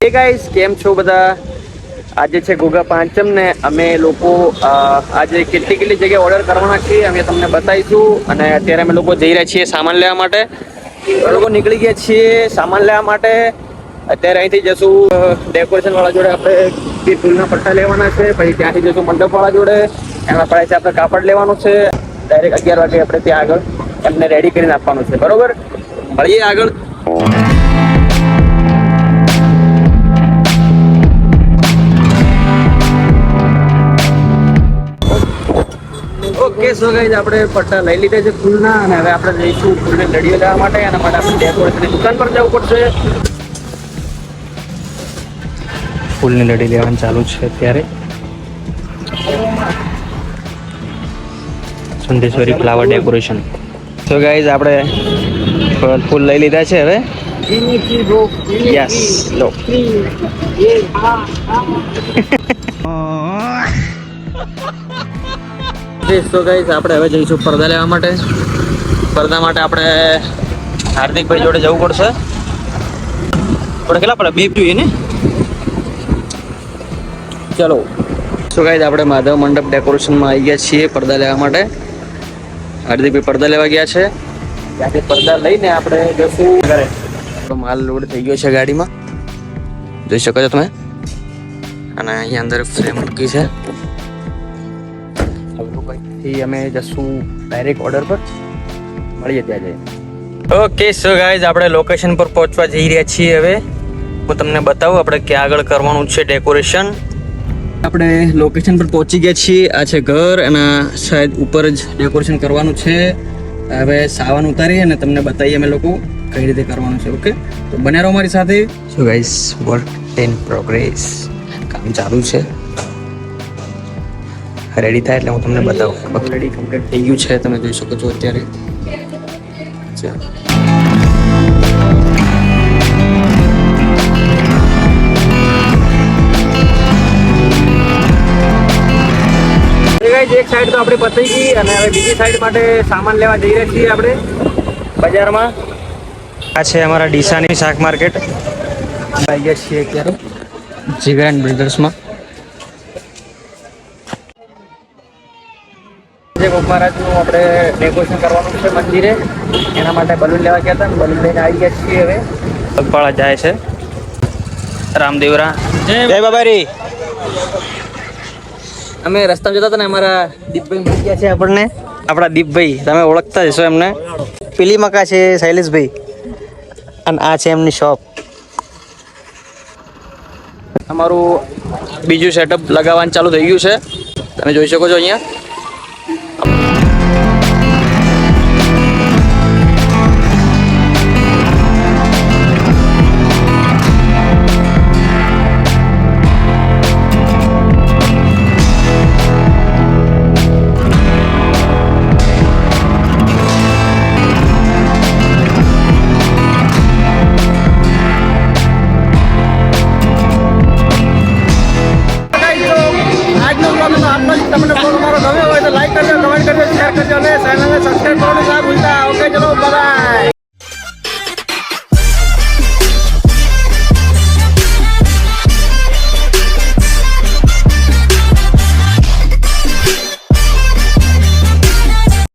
હે ગાઈસ, કેમ છો બધા? આજે છે ગોગા પાંચમ ને અમે લોકો આજે કેટલી જગ્યાએ ઓર્ડર કરવાના છીએ અમે તમને બતાવીશું. અને અત્યારે અમે લોકો જઈ રહ્યા છીએ સામાન લેવા માટે. લોકો નીકળી ગયા છીએ સામાન લેવા માટે. અત્યારે અહીંથી જશું ડેકોરેશન વાળા જોડે, આપણે ફૂલના પટ્ટા લેવાના છે. પછી ત્યાંથી જશું મંડપ વાળા જોડે, એમાં પડે છે આપણે કાપડ લેવાનું છે. ડાયરેક્ટ 11 વાગે આપણે ત્યાં આગળ એમને રેડી કરીને આપવાનું છે. બરોબર, મળીએ આગળ. ઓકે, સો ગાઈઝ આપણે પટ્ટા લઈ લીધા છે ફૂલના, અને હવે આપણે જઈશું ફૂલની લડીઓ લેવા માટે. એના માટે આપણે ડેકોરેશનની દુકાન પર જવું પડશે. ફૂલની લડી લેવાનું ચાલુ છે અત્યારે. સુંદેશ્વરી ફ્લાવર ડેકોરેશન. સો ગાઈઝ આપણે ફૂલ લઈ લીધા છે હવે. યસ, લો. તો ગાઈસ આપણે હવે જઈશું પડદા લેવા માટે. પડદા માટે આપણે હાર્દિકભાઈ જોડે જવું પડશે. આપણે કેટલા પડે? 2 જોઈએ ને? ચલો. સો ગાઈસ આપણે માધવ મંડપ ડેકોરેશનમાં આવી ગયા છીએ પડદા લેવા માટે. હાર્દિકભાઈ પડદા લેવા ગયા છે. ત્યાંથી પડદા લઈને આપણે જશું ઘરે. માલ લોડ થઈ ગયો છે ગાડીમાં, જોઈ શકો છો તમે. અને અહીંયા અંદર ફ્રેમ મૂકી છે. અમે જશું ડાયરેક્ટ ઓર્ડર પર, મળીએ ત્યાં જઈએ. ઓકે, સો ગાઈઝ આપણે લોકેશન પર પહોંચવા જઈ રહ્યા છીએ. હવે હું તમને બતાવું આપણે ક્યાં આગળ કરવાનું છે ડેકોરેશન. આપણે લોકેશન પર પહોંચી ગયા છીએ. આ છે ઘર, અને શાયદ ઉપર જ ડેકોરેશન કરવાનું છે. હવે સાવન ઉતારીએ અને તમને બતાવીએ અમે લોકો કઈ રીતે કરવાનું છે. ઓકે, તો બન્યા રહો મારી સાથે. So guys, work in progress, કામ ચાલુ છે. રેડી થાય એટલે હું તમને બતાવું. રેડી કમ્પ્લીટ થઈ ગયું છે, તમે જોઈ શકો છો અત્યારે. એક સાઈડ તો આપણે પતી ગઈ, અને હવે બીજી સાઈડ માટે સામાન લેવા જઈ રહ્યા છીએ આપણે બજારમાં. આ છે અમારા ડીસાની શાક માર્કેટ. આવી ગયા છીએ અત્યારે જીગર એન્ડ બ્રધર્સમાં. મહારાજનું આપણે ડેકોરેશન કરવાનું છે મંદિરે, એના માટે બલૂન લેવા ગયા હતા. બલૂન લઈને આવી ગયા છીએ. હવે પગપાળા જાય છે રામદેવરા. જય બાબારી. અમે રસ્તામાં જતા હતા ને, અમારા દીપભાઈ મળી ગયા છે આપણને. આપણા દીપભાઈ, તમે ઓળખતા જશો એમને. પીલી મકા છે શૈલેષભાઈ, અને આ છે એમની શોપ. અમારું બીજું સેટઅપ લગાવવાનું ચાલુ થઈ ગયું છે, તમે જોઈ શકો છો અહીંયા. તમને અમારો ગમ્યો હોય તો લાઈક કરજો, કમેન્ટ કરજો, શેર કરજો, અને ચેનલને સબસ્ક્રાઈબ કરવાનું ના ભૂલતા.